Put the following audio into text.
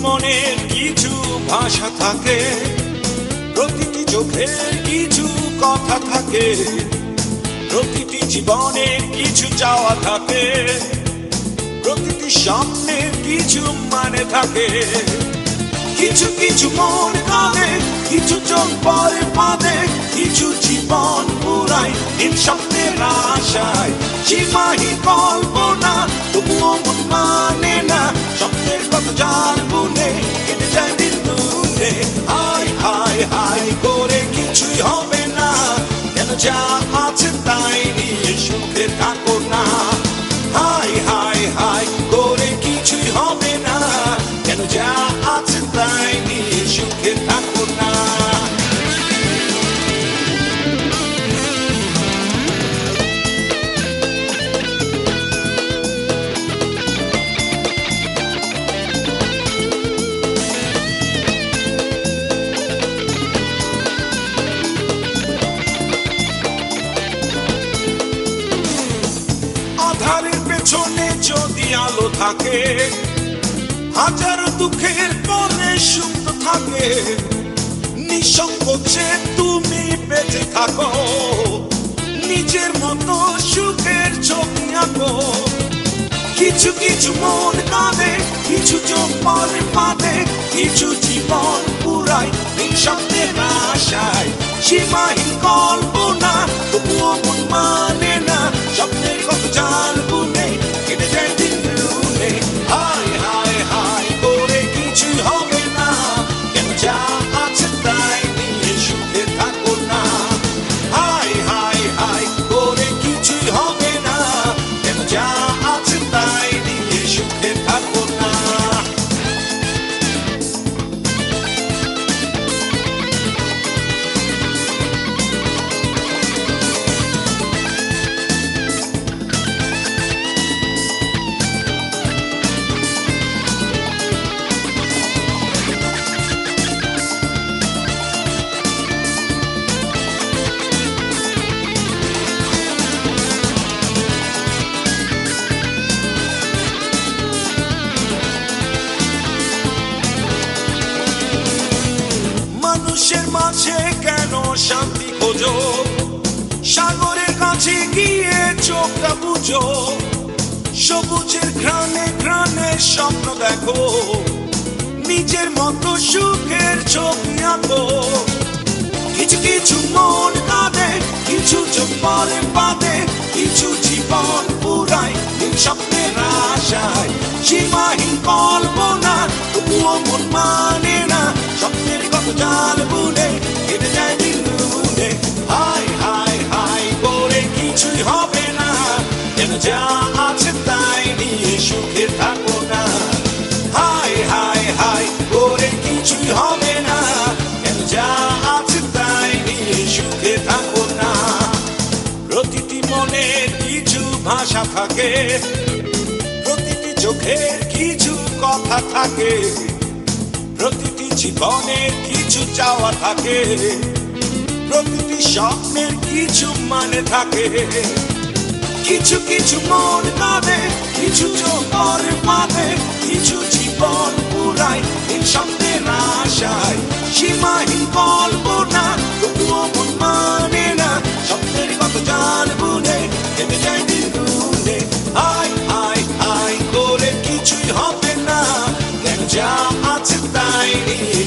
মনের কিছু ভাষা থাকে, প্রতিটি চোখের কিছু কথা থাকে, প্রতিটি জীবনের কিছু চাওয়া থাকে, প্রতিটি স্বপ্নের কিছু মানে থাকে। কিছু কিছু মন কাঁদে, কিছু চোখ পরে বাঁধে, কিছু জীবন পুরাই নীল স্বপ্নের আশায়। সীমাহীন কল্পনা তবুও মন মানে না, স্বপ্নের কত জাল বুনে কেটে যায় দিন দূরে। হায় হায় হায় করে কিছুই হবে না, কেন যা আছে তাই নিয়ে সুখে থাকো না। হায় হায় হায় করে কিছুই হবে না, কেন যা আছে তাই নিয়ে সুখে থাকো না। আধারের পেছনে যদি আলো থাকে, হাজার দুঃখের পরে সুখ থাকে। নিঃসংকোচে তুমি বেঁচে থাকো, নিজের মতো সুখের ছবি আঁকো। কিছু কিছু মন কাঁদে, কিছু চোখ পরে বাঁধে, কিছু জীবন পুরাই নীল স্বপ্নের আশায়। সীমাহীন কল্পনা তবুও মন মানে না, স্বপ্নের কত জাল বুনে কেটে যায় দিন গুনে। হায় হায় হায় করে কিছুই হবে না, কেন যা আছে তাই নিয়ে সুখে থাকো না। হায় হায় হায় করে কিছুই হবে না, কেন যা আছে তাই নিয়ে সুখে থাকো না। মানুষের মাঝে কেন শান্তি খোঁজো, সাগরের কাছে গিয়ে চোখটা বুঝো। সবুজের ঘ্রাণে ঘ্রাণে স্বপ্ন দেখো, নিজের মতো সুখের ছবি আঁকো। কিছু কিছু মন কাঁদে, কিছু চোখ পরে বাঁধে, কিছু জীবন পুরাই নীল স্বপ্নের আশায়। সীমাহীন কল্পনা তবুও মন মানে না, স্বপ্নের কত জাল বুনে কেটে যায় দিন গুনে। হায় হায় হায় করে কিছুই হবে না, কেন যা আছে তাই নিয়ে সুখে থাকো না। হায় হায় হায় করে কিছুই হবে না, কেন যা আছে তাই নিয়ে সুখে থাকো না। প্রতিটি মনের কিছু ভাষা থাকে, প্রতিটি চোখের কিছু কথা থাকে, প্রতিটি জীবনের কিছু চাওয়া থাকে, প্রতিটি স্বপ্নের কিছু মানে থাকে। কিছু কিছু মন কাঁদে, কিছু চোখ পরে বাঁধে, কিছু জীবন পুরাই নীল স্বপ্নের আশায়। সীমাহীন কল্পনা তবুও মন মানে না, স্বপ্নের কত জাল বুনে কেটে যায় দিন গুনে। হায় হায় হায় করে কিছুই হবে না, কেন যা আছে তাই নিয়ে